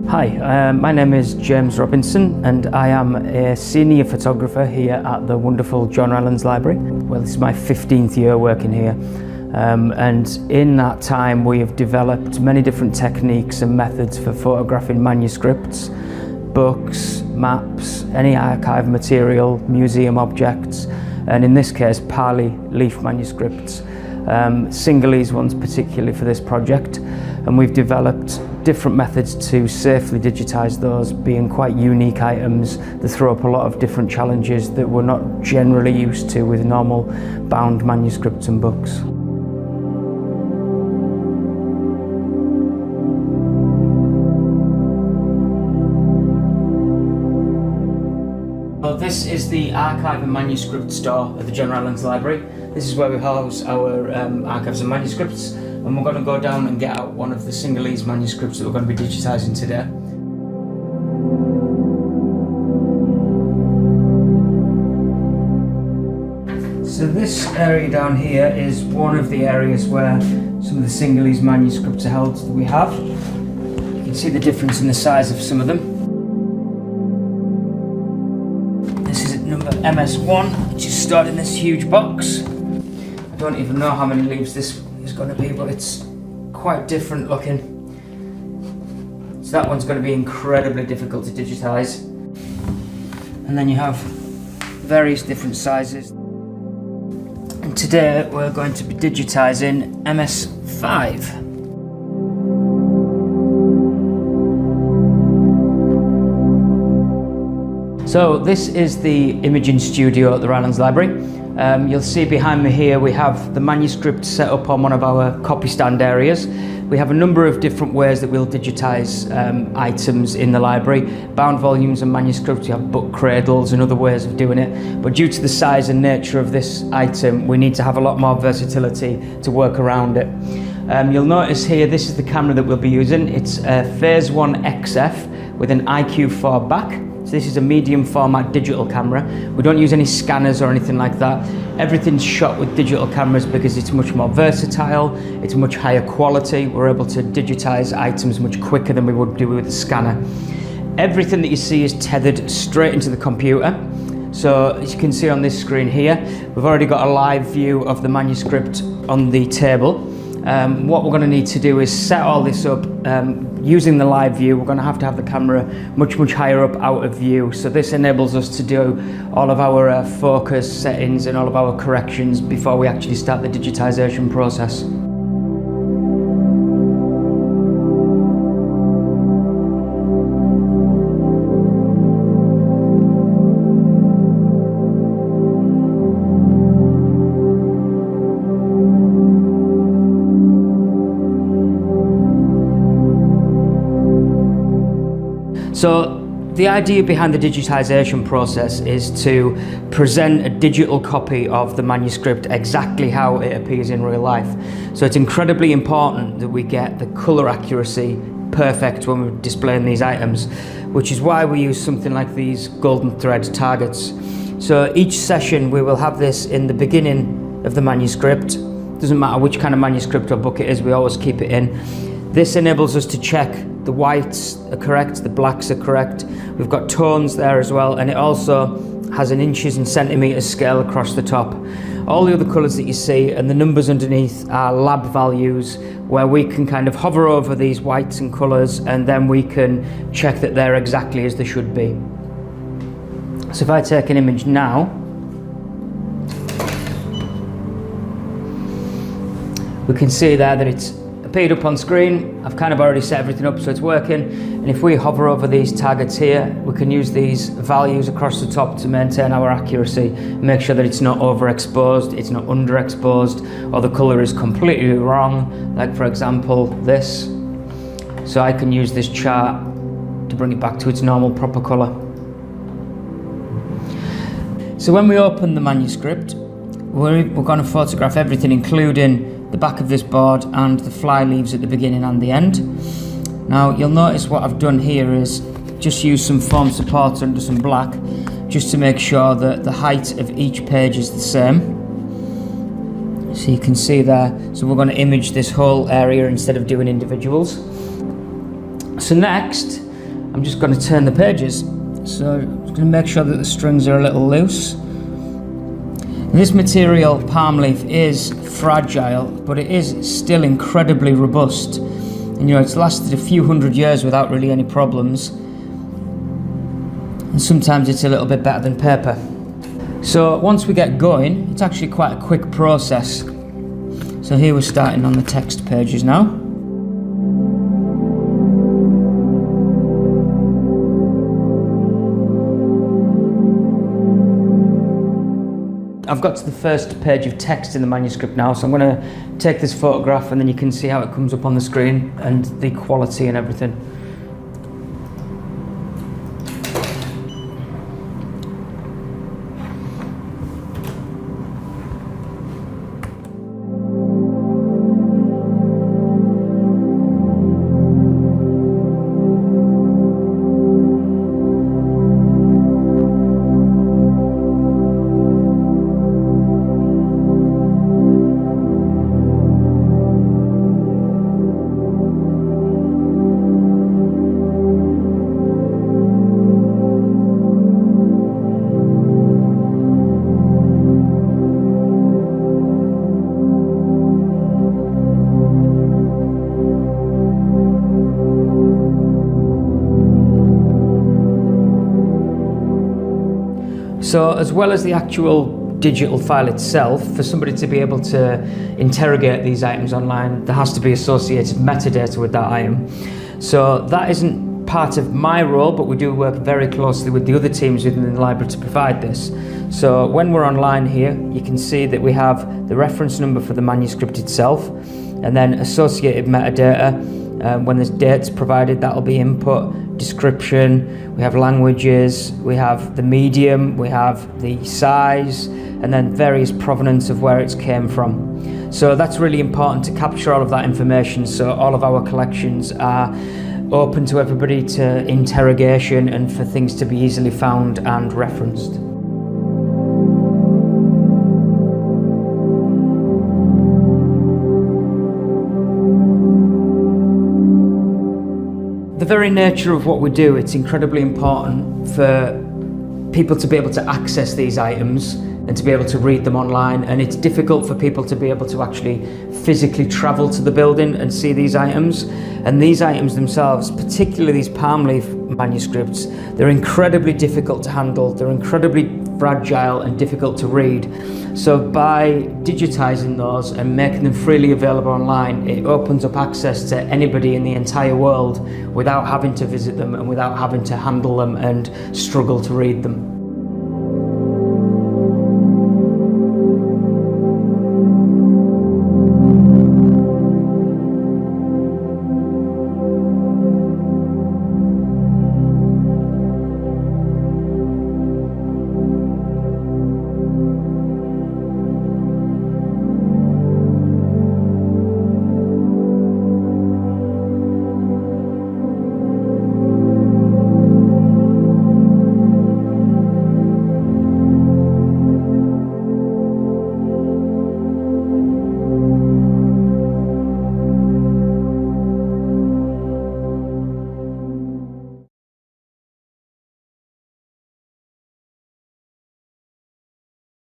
Hi, my name is James Robinson and I am a senior photographer here at the wonderful John Rylands Library. Well, this is my 15th year working here, and in that time we have developed many different techniques and methods for photographing manuscripts, books, maps, any archive material, museum objects, and in this case Pali leaf manuscripts. Sinhalese ones particularly for this project, and we've developed different methods to safely digitise those, being quite unique items that throw up a lot of different challenges that we're not generally used to with normal bound manuscripts and books. Well, this is the archive and manuscript store at the John Rylands Library. This is where we house our archives and manuscripts, and we're going to go down and get out one of the Sinhalese manuscripts that we're going to be digitising today. So this area down here is one of the areas where some of the Sinhalese manuscripts are held that we have. You can see the difference in the size of some of them. This is number MS1, which is stored in this huge box. I don't even know how many leaves this is going to be, but it's quite different looking. So that one's going to be incredibly difficult to digitise. And then you have various different sizes. And today we're going to be digitising MS5. So this is the imaging studio at the Rylands Library. You'll see behind me here we have the manuscript set up on one of our copy stand areas. We have a number of different ways that we'll digitise items in the library. Bound volumes and manuscripts, we have book cradles and other ways of doing it. But due to the size and nature of this item, we need to have a lot more versatility to work around it. You'll notice here this is the camera that we'll be using. It's a Phase 1 XF with an IQ4 back. So this is a medium format digital camera. We don't use any scanners or anything like that. Everything's shot with digital cameras because it's much more versatile, it's much higher quality. We're able to digitize items much quicker than we would do with a scanner. Everything that you see is tethered straight into the computer. So as you can see on this screen here, we've already got a live view of the manuscript on the table. What we're going to need to do is set all this up using the live view. We're going to have the camera much higher up out of view, so this enables us to do all of our focus settings and all of our corrections before we actually start the digitisation process. So the idea behind the digitisation process is to present a digital copy of the manuscript exactly how it appears in real life. So it's incredibly important that we get the colour accuracy perfect when we're displaying these items, which is why we use something like these golden thread targets. So each session we will have this in the beginning of the manuscript. Doesn't matter which kind of manuscript or book it is, we always keep it in. This enables us to check the whites are correct, the blacks are correct. We've got tones there as well, and it also has an inches and centimetres scale across the top. All the other colours that you see and the numbers underneath are lab values, where we can kind of hover over these whites and colours and then we can check that they're exactly as they should be. So if I take an image now, we can see there that it's appeared up on screen. I've kind of already set everything up so it's working, and if we hover over these targets here, we can use these values across the top to maintain our accuracy, make sure that it's not overexposed, it's not underexposed, or the colour is completely wrong, like for example this. So I can use this chart to bring it back to its normal proper colour. So when we open the manuscript, we're going to photograph everything, including the back of this board and the fly leaves at the beginning and the end. Now you'll notice what I've done here is just use some foam support under some black, just to make sure that the height of each page is the same. So you can see there, so we're going to image this whole area instead of doing individuals. So next, I'm just going to turn the pages. So I'm just going to make sure that the strings are a little loose. This material, palm leaf, is fragile, but it is still incredibly robust. And you know, it's lasted a few hundred years without really any problems. And sometimes it's a little bit better than paper. So once we get going, it's actually quite a quick process. So here we're starting on the text pages now. I've got to the first page of text in the manuscript now, so I'm going to take this photograph and then you can see how it comes up on the screen and the quality and everything. So as well as the actual digital file itself, for somebody to be able to interrogate these items online, there has to be associated metadata with that item. So that isn't part of my role, but we do work very closely with the other teams within the library to provide this. So when we're online here, you can see that we have the reference number for the manuscript itself, and then associated metadata. When there's dates provided, that'll be input, description, we have languages, we have the medium, we have the size, and then various provenance of where it's came from. So that's really important to capture all of that information, so all of our collections are open to everybody to interrogation and for things to be easily found and referenced. The very nature of what we do, it's incredibly important for people to be able to access these items and to be able to read them online, and it's difficult for people to be able to actually physically travel to the building and see these items. And these items themselves, particularly these palm leaf manuscripts, they're incredibly difficult to handle, they're incredibly fragile and difficult to read. So by digitizing those and making them freely available online, it opens up access to anybody in the entire world without having to visit them and without having to handle them and struggle to read them.